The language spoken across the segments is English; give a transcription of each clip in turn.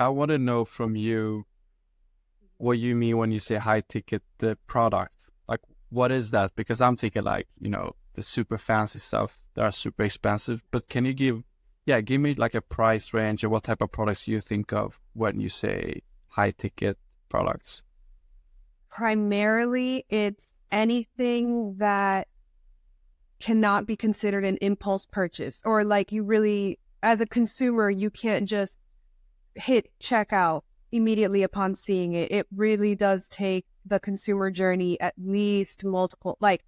I want to know from you what you mean when you say high ticket the product. Like, what is that? Because I'm thinking like, the super fancy stuff that are super expensive. But can you give me like a price range or what type of products you think of when you say high ticket products? Primarily, it's anything that cannot be considered an impulse purchase, or like you really, as a consumer, you can't just hit checkout immediately upon seeing it. It really does take the consumer journey at least multiple, like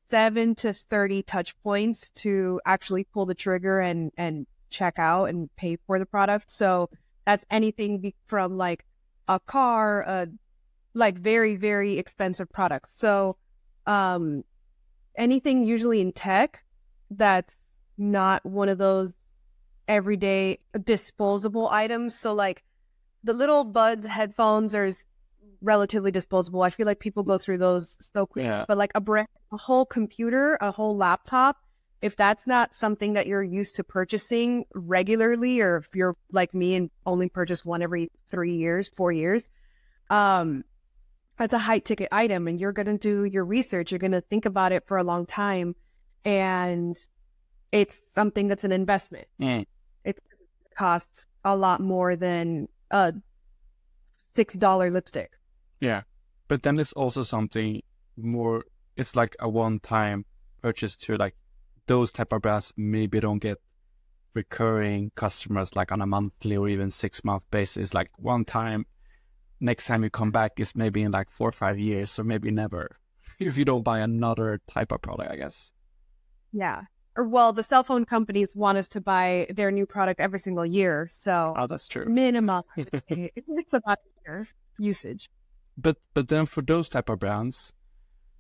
7 to 30 touch points to actually pull the trigger and check out and pay for the product. So that's anything from like a car, like very, very expensive products. So um, anything usually in tech that's not one of those everyday disposable items. So like the little buds headphones are relatively disposable. I feel like people go through those so quick. Yeah. But like a whole computer, a whole laptop, if that's not something that you're used to purchasing regularly, or if you're like me and only purchase one every 3 years, 4 years, um, that's a high ticket item, and you're going to do your research. You're going to think about it for a long time, and it's something that's an investment. Mm. It costs a lot more than a $6 lipstick. Yeah. But then it's also something more, it's like a one-time purchase to like those type of brands maybe don't get recurring customers like on a monthly or even 6-month basis. Like one time, next time you come back is maybe in like 4 or 5 years, or maybe never if you don't buy another type of product, I guess. Yeah. Or well, the cell phone companies want us to buy their new product every single year. So Oh, that's true. minimum, it's about a year usage. But then for those type of brands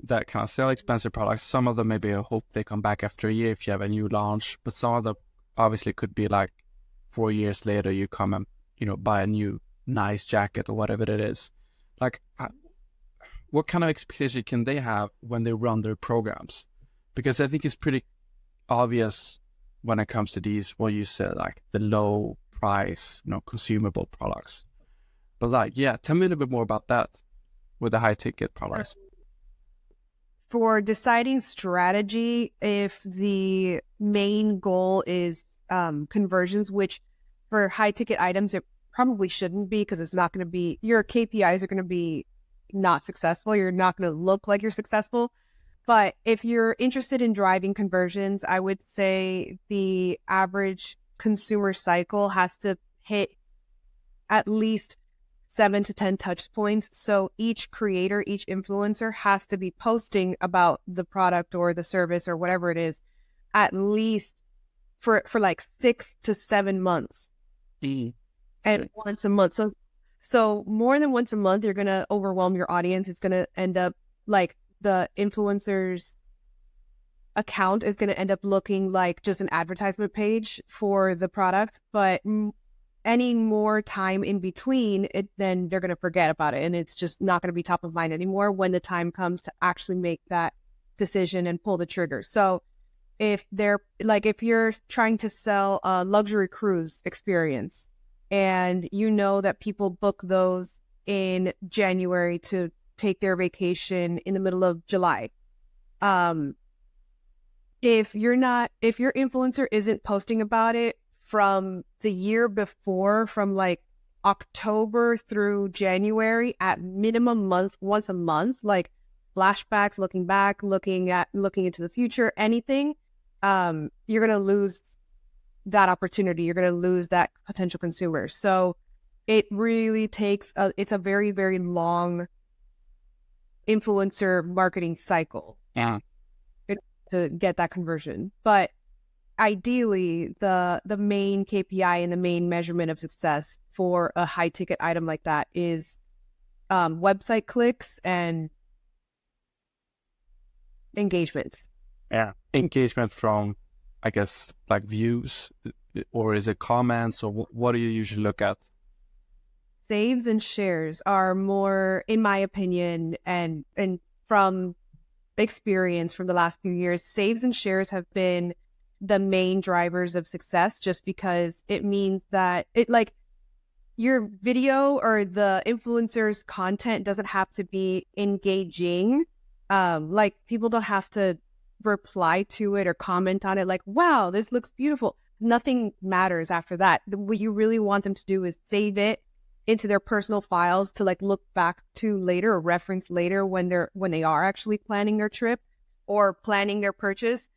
that kind of sell expensive products, some of them maybe I hope they come back after a year if you have a new launch, but some of them obviously could be like 4 years later you come and buy a new nice jacket or whatever it is. Like, what kind of expectation can they have when they run their programs? Because I think it's pretty obvious when it comes to these, what you said, like the low price, consumable products. But like, yeah, tell me a little bit more about that with the high ticket products. For deciding strategy, if the main goal is conversions, which for high ticket items, it probably shouldn't be, because it's not going to be, your KPIs are going to be not successful. You're not going to look like you're successful. But if you're interested in driving conversions, I would say the average consumer cycle has to hit at least 7 to 10 touch points. So each creator, each influencer has to be posting about the product or the service or whatever it is at least for like 6 to 7 months Mm. and once a month. So more than once a month, you're going to overwhelm your audience. It's going to end up like the influencer's account is going to end up looking like just an advertisement page for the product. But any more time in between it, then they're going to forget about it. And it's just not going to be top of mind anymore when the time comes to actually make that decision and pull the trigger. So if you're trying to sell a luxury cruise experience and you know that people book those in January to take their vacation in the middle of July. If your influencer isn't posting about it from the year before, from like October through January, at minimum once a month, like flashbacks, looking back, looking into the future, anything, you're going to lose that opportunity. You're going to lose that potential consumer. So it really takes it's a very, very long influencer marketing cycle. Yeah. To get that conversion. But ideally, the main KPI and the main measurement of success for a high ticket item like that is website clicks and engagements. Yeah. Engagement from, I guess, like views, or is it comments, or what do you usually look at? Saves and shares are more, in my opinion, and from experience from the last few years, saves and shares have been the main drivers of success, just because it means that your video or the influencer's content doesn't have to be engaging. Like people don't have to reply to it or comment on it like, wow, this looks beautiful. Nothing matters after that. What you really want them to do is save it into their personal files to like look back to later or reference later when they are actually planning their trip or planning their purchase,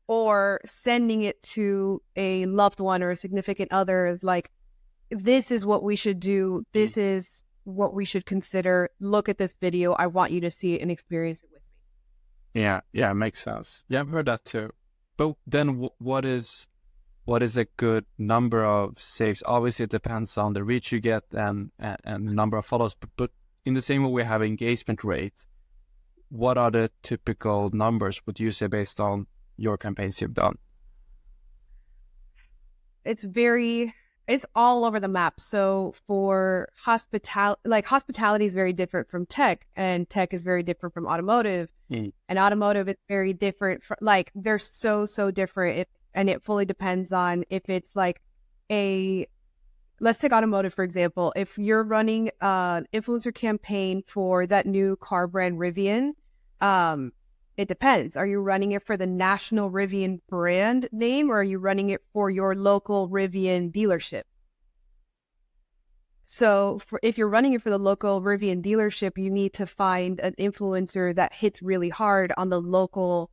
or sending it to a loved one or a significant other is like, this is what we should do. This is what we should consider. Look at this video. I want you to see it and experience it with me. Yeah, makes sense. Yeah, I've heard that too. But then what is a good number of saves? Obviously, it depends on the reach you get and the number of follows. But in the same way we have engagement rate, what are the typical numbers, would you say, based on your campaigns you've done? It's all over the map. So for hospitality is very different from tech, and tech is very different from automotive. And automotive is very different. Like they're so different. And it fully depends on if it's like let's take automotive, for example. If you're running an influencer campaign for that new car brand Rivian, it depends. Are you running it for the national Rivian brand name, or are you running it for your local Rivian dealership? So if you're running it for the local Rivian dealership, you need to find an influencer that hits really hard on the local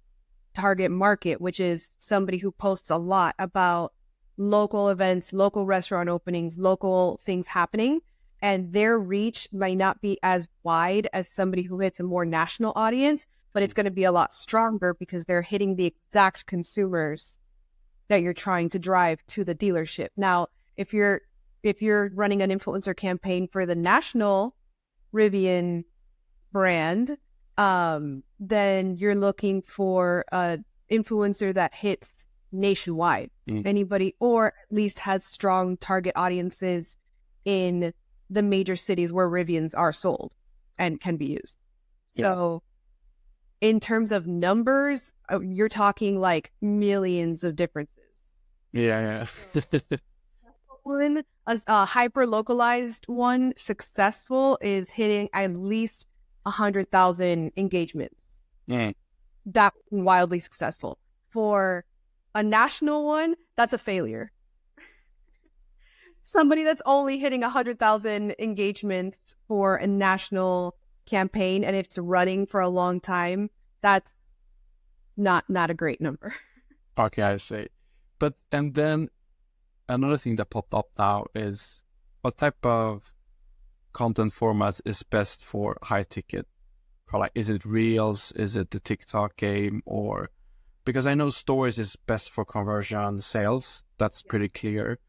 target market, which is somebody who posts a lot about local events, local restaurant openings, local things happening. And their reach might not be as wide as somebody who hits a more national audience, but it's going to be a lot stronger because they're hitting the exact consumers that you're trying to drive to the dealership. Now, if you're running an influencer campaign for the national Rivian brand, then you're looking for an influencer that hits nationwide. Anybody, or at least has strong target audiences in the major cities where Rivians are sold and can be used. Yeah. So in terms of numbers, you're talking like millions of differences. Yeah. One, a hyper-localized one, successful, is hitting at least 100,000 engagements. That wildly successful. For a national one, that's a failure. Somebody that's only hitting 100,000 engagements for a national campaign, and if it's running for a long time, that's not a great number. Okay, I see. But and then another thing that popped up now is, what type of content formats is best for high ticket product? Is it Reels? Is it the TikTok game? Or because I know stories is best for conversion sales, that's pretty clear.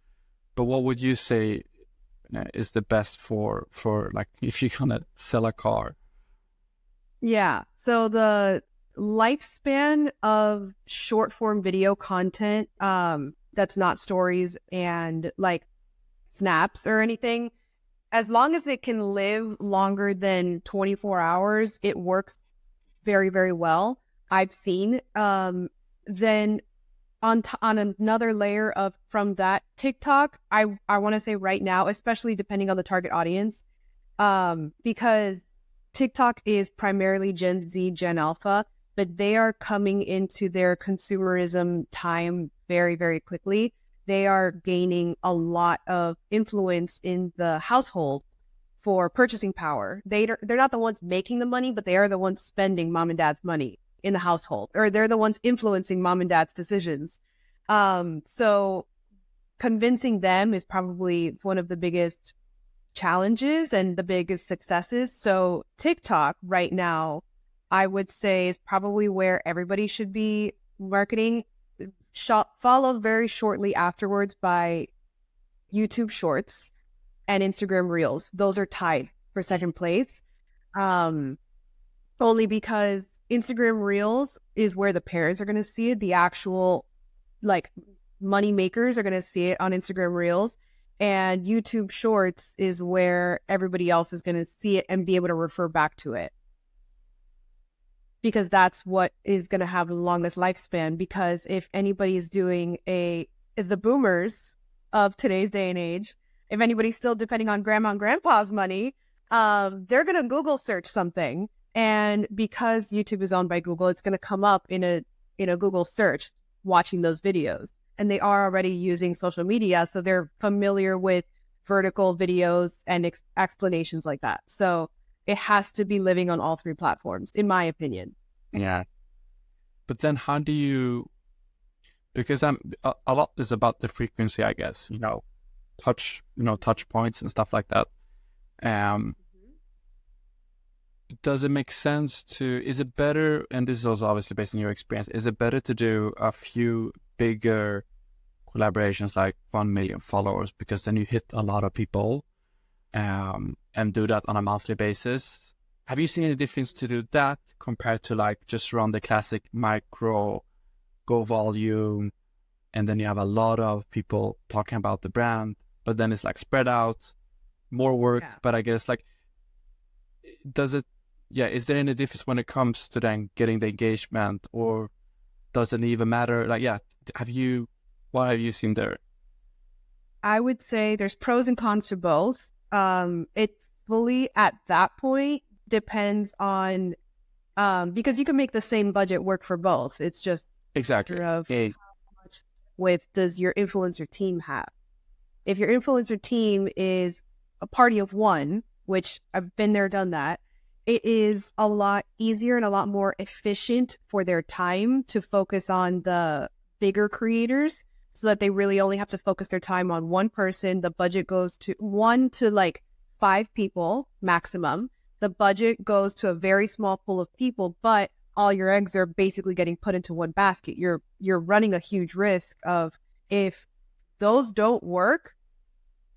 But what would you say is the best for like if you're gonna sell a car? Yeah. So the lifespan of short form video content, that's not stories and like snaps or anything, as long as it can live longer than 24 hours, it works very, very well. I've seen. Then on another layer of from that, TikTok, I want to say right now, especially depending on the target audience, because TikTok is primarily Gen Z, Gen Alpha, but they are coming into their consumerism time very, very quickly. They are gaining a lot of influence in the household for purchasing power. They're not the ones making the money, but they are the ones spending mom and dad's money in the household, or they're the ones influencing mom and dad's decisions. So convincing them is probably one of the biggest challenges and the biggest successes. So TikTok right now, I would say, is probably where everybody should be marketing. Followed very shortly afterwards by YouTube Shorts and Instagram Reels. Those are tied for second place. Only because Instagram Reels is where the parents are going to see it. The actual like money makers are going to see it on Instagram Reels. And YouTube Shorts is where everybody else is going to see it and be able to refer back to it. Because that's what is going to have the longest lifespan. Because if anybody is doing the boomers of today's day and age, if anybody's still depending on grandma and grandpa's money, they're going to Google search something. And because YouTube is owned by Google, it's going to come up in a Google search watching those videos. And they are already using social media, so they're familiar with vertical videos and explanations like that. So it has to be living on all three platforms, in my opinion. Yeah. But then how do you, because a lot is about the frequency, I guess, touch points and stuff like that. Does it make sense is it better, and this is also obviously based on your experience, is it better to do a few bigger collaborations like 1 million followers, because then you hit a lot of people, and do that on a monthly basis? Have you seen any difference to do that compared to like just run the classic micro, go volume, and then you have a lot of people talking about the brand, but then it's like spread out, more work, Yeah. but I guess like, is there any difference when it comes to then getting the engagement, or does it even matter? Like, what have you seen there? I would say there's pros and cons to both. It fully at that point depends on, because you can make the same budget work for both. It's just Exactly. of how much width does your influencer team have. If your influencer team is a party of one, which I've been there, done that, it is a lot easier and a lot more efficient for their time to focus on the bigger creators, so that they really only have to focus their time on one person. The budget goes to 1 to like 5 people maximum. The budget goes to a very small pool of people, but all your eggs are basically getting put into one basket. You're running a huge risk of, if those don't work,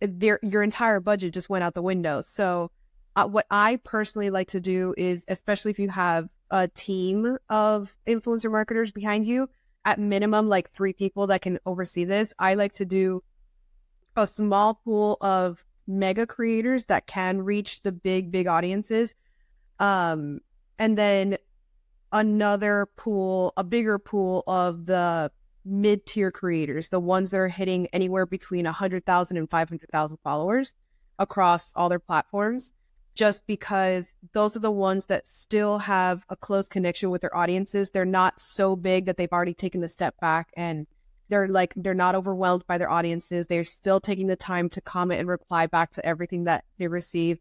your entire budget just went out the window. So what I personally like to do is, especially if you have a team of influencer marketers behind you, at minimum like 3 people that can oversee this, I like to do a small pool of mega creators that can reach the big audiences, and then another pool, a bigger pool of the mid-tier creators, the ones that are hitting anywhere between 100,000 and 500,000 followers across all their platforms, just because those are the ones that still have a close connection with their audiences. They're not so big that they've already taken the step back, and they're not overwhelmed by their audiences. They're still taking the time to comment and reply back to everything that they receive.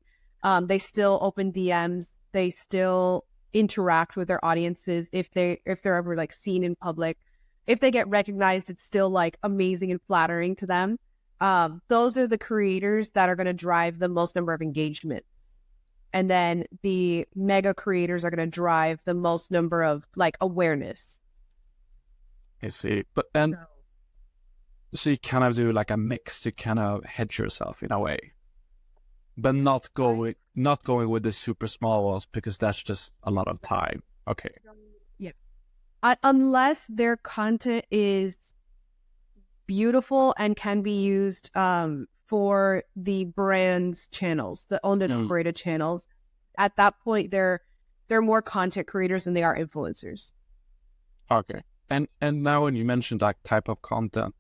They still open DMs. They still interact with their audiences if they're ever like seen in public. If they get recognized, it's still like amazing and flattering to them. Those are the creators that are going to drive the most number of engagements. And then the mega creators are going to drive the most number of like awareness. I see. But then, so you kind of do like a mix to kind of hedge yourself in a way, but not going with the super small ones, because that's just a lot of time. Okay. Yeah. Unless their content is beautiful and can be used for the brand's channels, the owned and operated channels. At that point, they're more content creators than they are influencers. Okay. And now when you mentioned like type of content,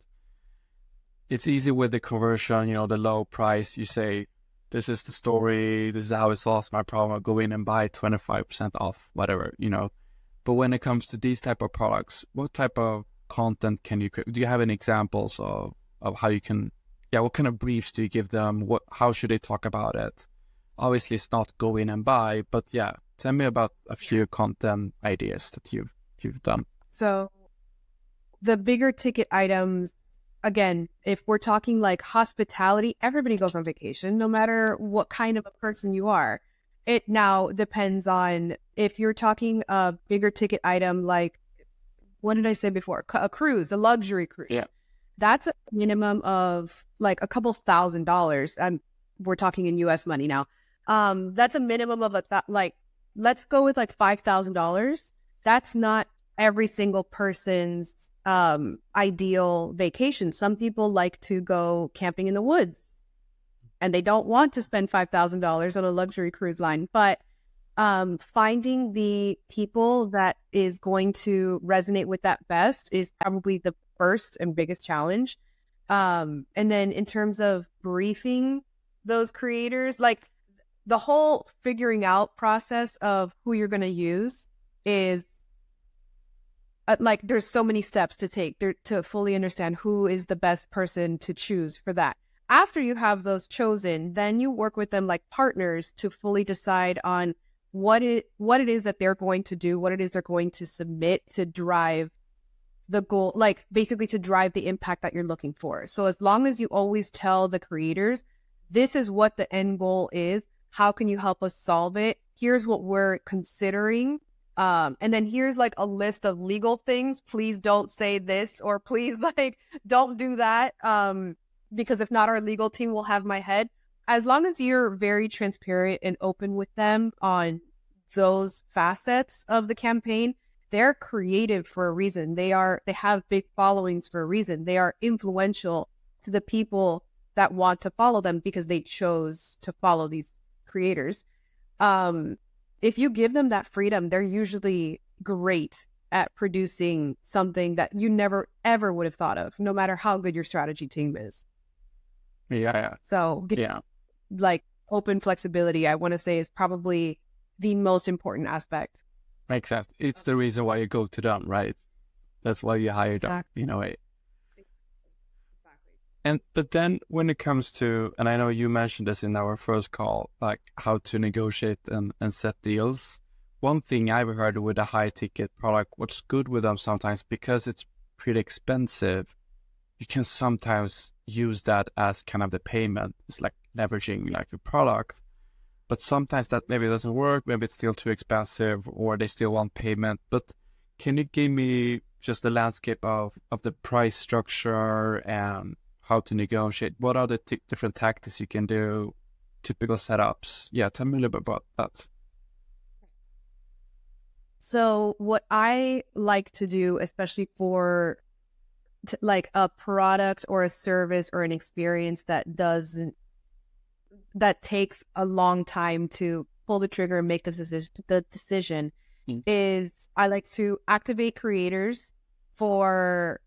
it's easy with the conversion, the low price. You say, this is the story, this is how it solves my problem. I'll go in and buy 25% off, whatever, But when it comes to these type of products, what type of content can you create? Do you have any examples of how you can, what kind of briefs do you give them? How should they talk about it? Obviously, it's not go in and buy, but tell me about a few content ideas that you've done. So the bigger ticket items, again, if we're talking like hospitality, everybody goes on vacation, no matter what kind of a person you are. It now depends on if you're talking a bigger ticket item, like, what did I say before? A cruise, a luxury cruise. Yeah. That's a minimum of like a couple $1,000s. We're talking in US money now. That's a minimum of let's go with like $5,000. That's not every single person's ideal vacation. Some people like to go camping in the woods, and they don't want to spend $5,000 on a luxury cruise line. But finding the people that is going to resonate with that best is probably the first and biggest challenge. And then in terms of briefing those creators, like the whole figuring out process of who you're going to use is like there's so many steps to take there to fully understand who is the best person to choose for that. After you have those chosen, then you work with them like partners to fully decide on what it is that they're going to do, what it is they're going to submit to drive the goal, like basically to drive the impact that you're looking for. So as long as you always tell the creators, this is what the end goal is, how can you help us solve it? Here's what we're considering. And then here's like a list of legal things. Please don't say this, or please like don't do that. Because if not, our legal team will have my head. As long as you're very transparent and open with them on those facets of the campaign, they're creative for a reason. They have big followings for a reason. They are influential to the people that want to follow them because they chose to follow these creators. If you give them that freedom, they're usually great at producing something that you never, ever would have thought of, no matter how good your strategy team is. Yeah. So, Yeah. like open flexibility, I want to say is probably the most important aspect. Makes sense. It's the reason why you go to them, right? That's why you hire them, Exactly. in a way. Exactly. But then when it comes to, and I know you mentioned this in our first call, like how to negotiate and set deals. One thing I've heard with a high ticket product, what's good with them sometimes, because it's pretty expensive, you can sometimes use that as kind of the payment. It's like leveraging like a product, but sometimes that maybe doesn't work. Maybe it's still too expensive, or they still want payment. But can you give me just the landscape of the price structure and how to negotiate? What are the different tactics you can do, typical setups? Yeah, tell me a little bit about that. So what I like to do, especially for like a product or a service or an experience that takes a long time to pull the trigger and make the decision is I like to activate creators for,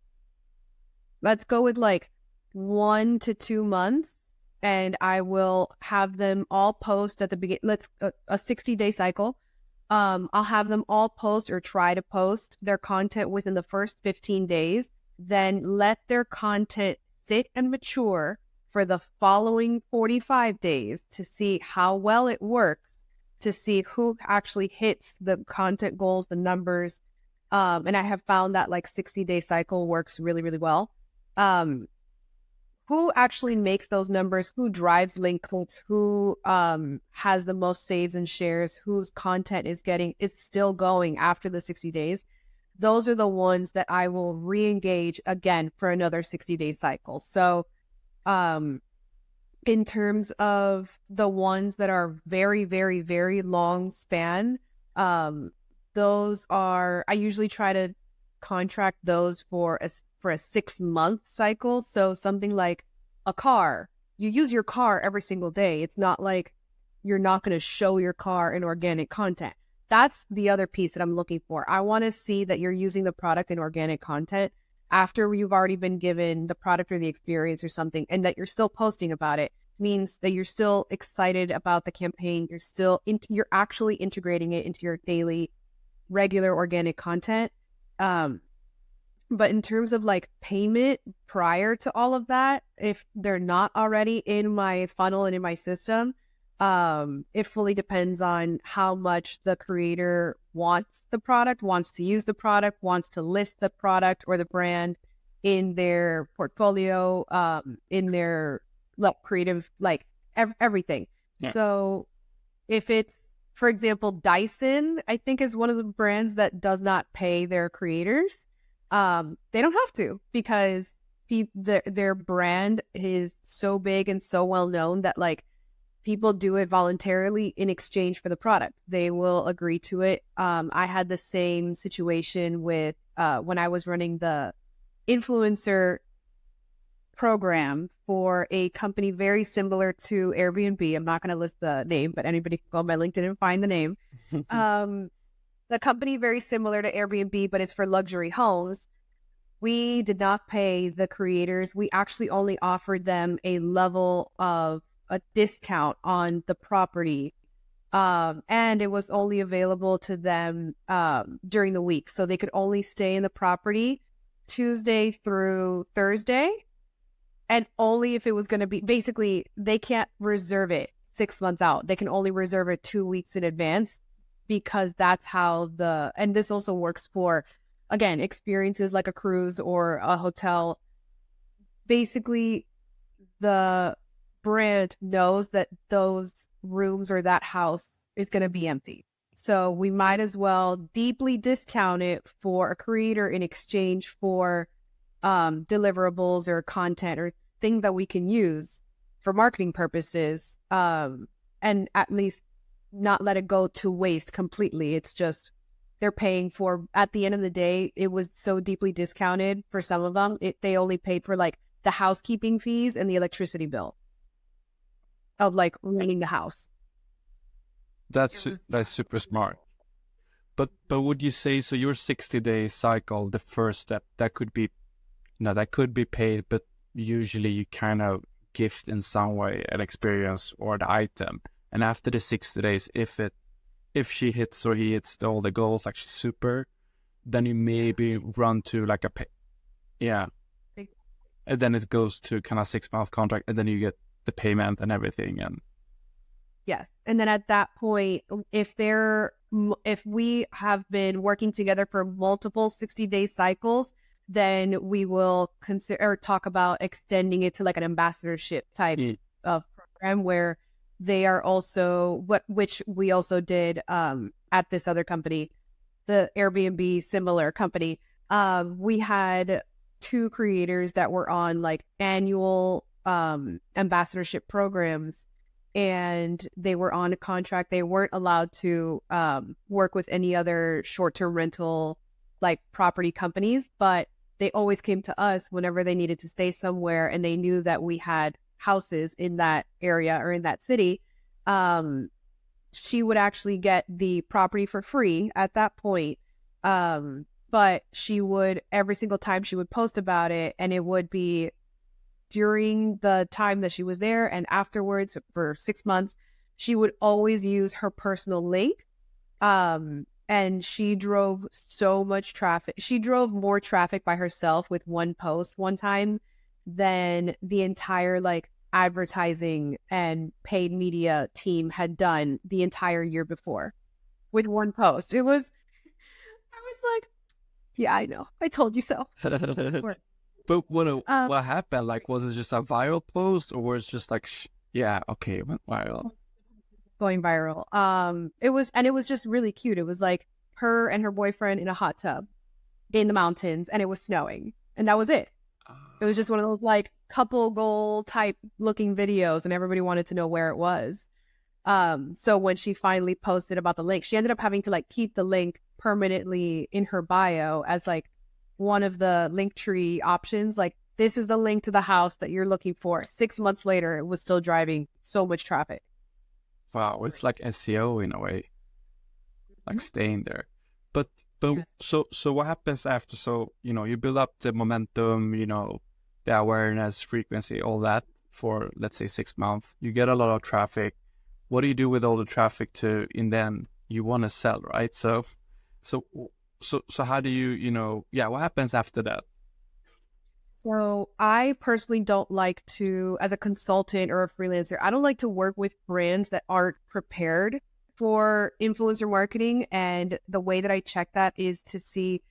let's go with like 1 to 2 months, and I will have them all post at the beginning. A 60-day cycle. I'll have them all post or try to post their content within the first 15 days, then let their content sit and mature for the following 45 days to see how well it works, to see who actually hits the content goals, the numbers. And I have found that like 60-day cycle works really, really well. Who actually makes those numbers, who drives link clicks, who has the most saves and shares, whose content is still going after the 60 days. Those are the ones that I will re-engage again for another 60-day cycle. So in terms of the ones that are very, very, very long span, those are, I usually try to contract those for a 6-month cycle. So something like a car, you use your car every single day. It's not like you're not going to show your car in organic content. That's the other piece that I'm looking for. I want to see that you're using the product in organic content after you've already been given the product or the experience or something, and that you're still posting about it. Means that you're still excited about the campaign. You're actually integrating it into your daily, regular organic content. But in terms of like payment prior to all of that, if they're not already in my funnel and in my system, it fully depends on how much the creator wants the product, wants to use the product, wants to list the product or the brand in their portfolio, in their creative, like everything. Yeah. So if it's, for example, Dyson, I think is one of the brands that does not pay their creators. They don't have to, because their brand is so big and so well known that like people do it voluntarily in exchange for the product. They will agree to it. I had the same situation with when I was running the influencer program for a company very similar to Airbnb. I'm not going to list the name, but anybody can go on my LinkedIn and find the name. The company very similar to Airbnb, but it's for luxury homes. We did not pay the creators. We actually only offered them a level of a discount on the property. And it was only available to them during the week. So they could only stay in the property Tuesday through Thursday. And only if it was going to be, basically, they can't reserve it 6 months out. They can only reserve it 2 weeks in advance, because that's how and this also works for, again, experiences like a cruise or a hotel. Basically, the brand knows that those rooms or that house is going to be empty. So we might as well deeply discount it for a creator in exchange for deliverables or content or things that we can use for marketing purposes, and at least not let it go to waste completely. It's just they're paying for, at the end of the day, it was so deeply discounted for some of them. They only paid for like the housekeeping fees and the electricity bill of like running the house. That's super smart. But would you say, so your 60-day cycle, the first step, that could be paid, but usually you kind of gift in some way an experience or the item. And after the 60 days, if she hits or he hits all the goals, like she's super, then you maybe run to like and then it goes to kind of 6-month contract, and then you get the payment and everything. And yes, and then at that point, if we have been working together for multiple 60-day cycles, then we will consider or talk about extending it to like an ambassadorship type of program, where they are also which we also did at this other company, the Airbnb similar company. We had 2 creators that were on like annual ambassadorship programs, and they were on a contract. They weren't allowed to work with any other short-term rental like property companies, but they always came to us whenever they needed to stay somewhere, and they knew that we had houses in that area or in that city. She would actually get the property for free at that point. But she would, every single time she would post about it, and it would be during the time that she was there and afterwards for 6 months, she would always use her personal link. And she drove so much traffic. She drove more traffic by herself with one post one time than the entire like advertising and paid media team had done the entire year before with one post. I was like, yeah, I know. I told you so. But what happened? Like, was it just a viral post, or was it just like, it went viral? Going viral. It was just really cute. It was like her and her boyfriend in a hot tub in the mountains, and it was snowing, and that was it. It was just one of those like couple goal type looking videos, and everybody wanted to know where it was. So when she finally posted about the link, she ended up having to like keep the link permanently in her bio as like one of the Linktree options. Like, this is the link to the house that you're looking for. 6 months later, it was still driving so much traffic. Wow, it's like SEO in a way, like staying there. But so what happens after? So, you build up the momentum, the awareness, frequency, all that for, let's say, 6 months. You get a lot of traffic. What do you do with all the traffic and then you want to sell, right? So how do you, what happens after that? So I personally don't like to, as a consultant or a freelancer, I don't like to work with brands that aren't prepared for influencer marketing. And the way that I check that is to see,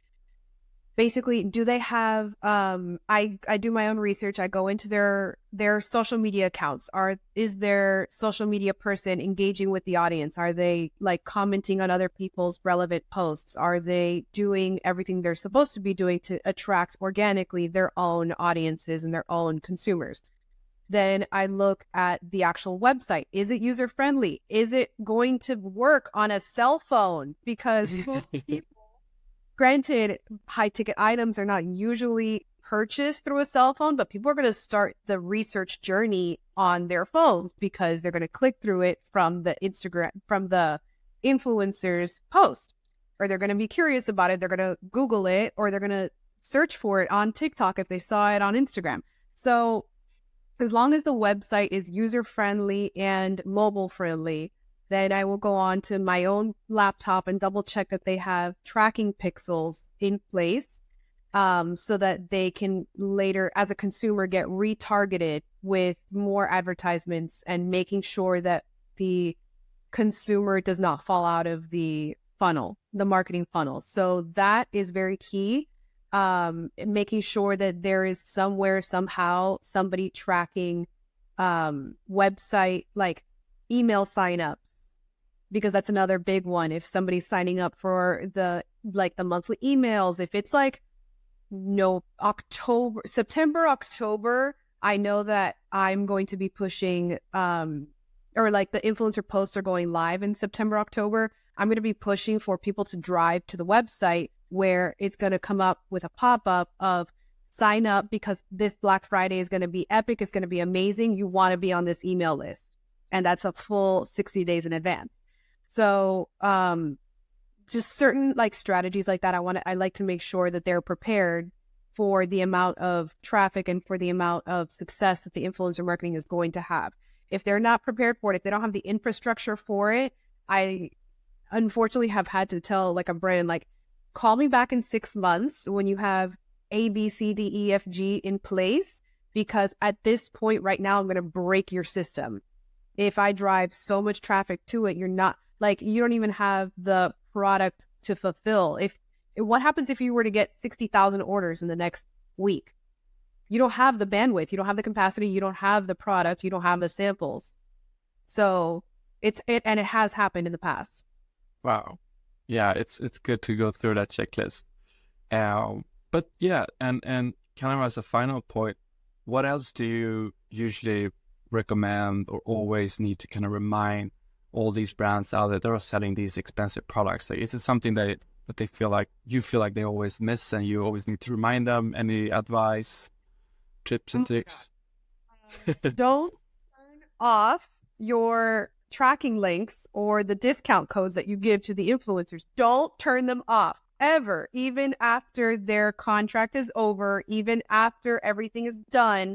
basically, do they have, I do my own research. I go into their social media accounts. Is their social media person engaging with the audience? Are they like commenting on other people's relevant posts? Are they doing everything they're supposed to be doing to attract organically their own audiences and their own consumers? Then I look at the actual website. Is it user friendly? Is it going to work on a cell phone? Because most people, granted, high-ticket items are not usually purchased through a cell phone, but people are going to start the research journey on their phones because they're going to click through it from the influencer's post, or they're going to be curious about it. They're going to Google it, or they're going to search for it on TikTok if they saw it on Instagram. So as long as the website is user-friendly and mobile-friendly, then I will go on to my own laptop and double check that they have tracking pixels in place, so that they can later, as a consumer, get retargeted with more advertisements and making sure that the consumer does not fall out of the funnel, the marketing funnel. So that is very key. Making sure that there is somewhere, somehow, somebody tracking website, like email signups, because that's another big one. If somebody's signing up for the monthly emails, if it's like September, October, I know that I'm going to be pushing, or like the influencer posts are going live in September, October. I'm going to be pushing for people to drive to the website where it's going to come up with a pop-up of sign up because this Black Friday is going to be epic. It's going to be amazing. You want to be on this email list. And that's a full 60 days in advance. So, just certain like strategies like that. I like to make sure that they're prepared for the amount of traffic and for the amount of success that the influencer marketing is going to have. If they're not prepared for it, if they don't have the infrastructure for it, I unfortunately have had to tell like a brand, like, call me back in 6 months when you have A, B, C, D, E, F, G in place, because at this point right now, I'm going to break your system. If I drive so much traffic to it, you're not like, you don't even have the product to fulfill. What happens if you were to get 60,000 orders in the next week? You don't have the bandwidth, you don't have the capacity, you don't have the product, you don't have the samples. So it has happened in the past. Wow. Yeah, it's good to go through that checklist. But yeah, and kind of as a final point, what else do you usually recommend or always need to kind of remind all these brands out there that are selling these expensive products? Like, is it something that they feel like they always miss and you always need to remind them? Any advice, tips and tricks? Don't turn off your tracking links or the discount codes that you give to the influencers. Don't turn them off ever, even after their contract is over, even after everything is done.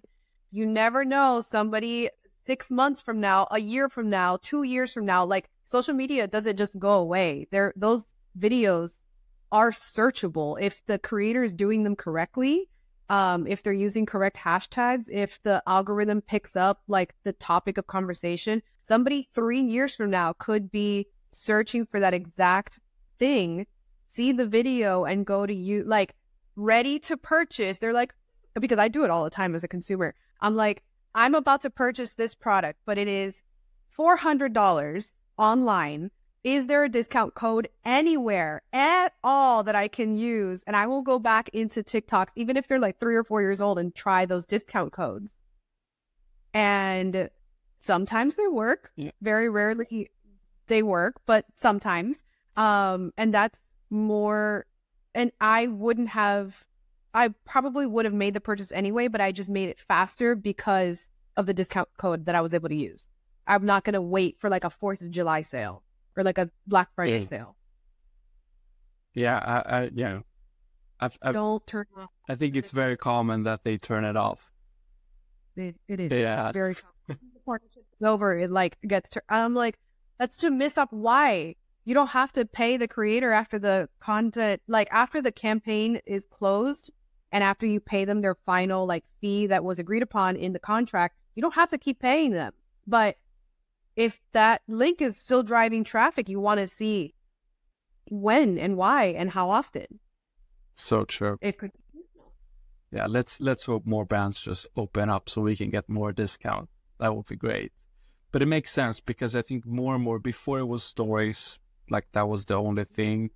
You never know, somebody 6 months from now, a year from now, 2 years from now, like, social media doesn't just go away. Those videos are searchable if the creator is doing them correctly. If they're using correct hashtags, if the algorithm picks up like the topic of conversation, somebody 3 years from now could be searching for that exact thing, see the video and go to you, like, ready to purchase. They're like, because I do it all the time as a consumer. I'm like, I'm about to purchase this product, but it is $400 online. Is there a discount code anywhere at all that I can use? And I will go back into TikToks, even if they're like 3 or 4 years old, and try those discount codes. And sometimes they work. Yeah. Very rarely they work, but sometimes. And that's more, and I probably would have made the purchase anyway, but I just made it faster because of the discount code that I was able to use. I'm not going to wait for like a 4th of July sale or like a Black Friday sale. Yeah, don't turn it off. I think it's very common that they turn it off. It is. Yeah. Very common. The partnership is over. It like gets turned. I'm like, that's to miss up. Why? You don't have to pay the creator after the content, like after the campaign is closed and after you pay them their final like fee that was agreed upon in the contract. You don't have to keep paying them. But if that link is still driving traffic, you want to see when and why and how often. So true. It could. Yeah, let's hope more brands just open up so we can get more discount. That would be great. But it makes sense because I think more and more, before it was stories, like that was the only thing,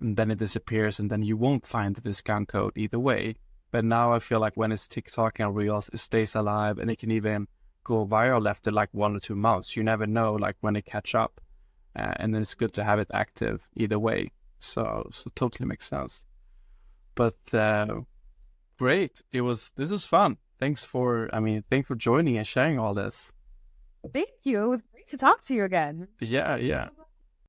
and then it disappears and then you won't find the discount code either way. But now I feel like when it's TikTok and Reels, it stays alive and it can even go viral after like 1 or 2 months. You never know like when it catch up, and then it's good to have it active either way. So totally makes sense. But great, this was fun. Thanks for joining and sharing all this. Thank you. It was great to talk to you again. Yeah.